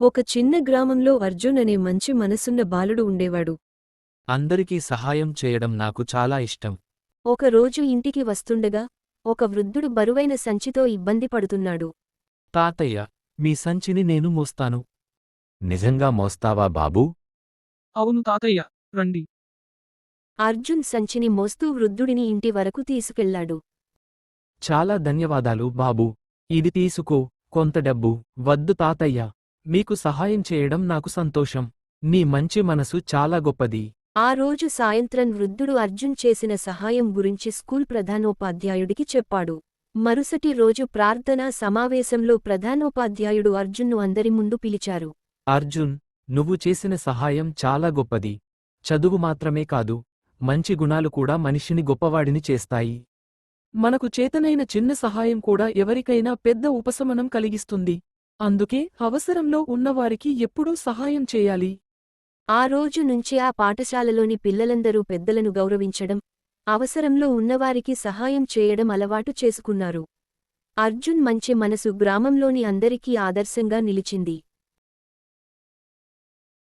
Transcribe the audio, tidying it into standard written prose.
ఒక చిన్న గ్రామంలో అర్జున్ అనే మంచి మనసున్న బాలుడు ఉండేవాడు. అందరికీ సహాయం చేయడం నాకు చాలా ఇష్టం. ఒకరోజు ఇంటికి వస్తుండగా ఒక వృద్ధుడు బరువైన సంచితో ఇబ్బంది పడుతున్నాడు. తాతయ్య, మీ సంచిని నేను మోస్తాను. నిజంగా మోస్తావా బాబూ? అవును తాతయ్య, రండి. అర్జున్ సంచిని మోస్తూ వృద్ధుడిని ఇంటి వరకు తీసుకెళ్లాడు. చాలా ధన్యవాదాలు బాబూ. ఇది తీసుకో. కొంత డబ్బు వద్దు తాతయ్య. మీకు సహాయం చేయడం నాకు సంతోషం. నీ మంచి మనసు చాలా గొప్పది. ఆ రోజు సాయంత్రం వృద్ధుడు అర్జున్ చేసిన సహాయం గురించి స్కూల్ ప్రధానోపాధ్యాయుడికి చెప్పాడు. మరుసటి రోజు ప్రార్థనా సమావేశంలో ప్రధానోపాధ్యాయుడు అర్జున్ను అందరి ముందు పిలిచారు. అర్జున్, నువ్వు చేసిన సహాయం చాలా గొప్పది. చదువు మాత్రమే కాదు, మంచి గుణాలు కూడా మనిషిని గొప్పవాడిని చేస్తాయి. మనకు చేతనైన చిన్న సహాయం కూడా ఎవరికైనా పెద్ద ఉపశమనం కలిగిస్తుంది. అందుకే అవసరంలో ఉన్నవారికి ఎప్పుడూ సహాయం చేయాలి. ఆ రోజు నుంచి ఆ పాఠశాలలోని పిల్లలందరూ పెద్దలను గౌరవించడం, అవసరంలో ఉన్నవారికి సహాయం చేయడం అలవాటు చేసుకున్నారు. అర్జున్ మంచి మనసు గ్రామంలోని అందరికీ ఆదర్శంగా నిలిచింది.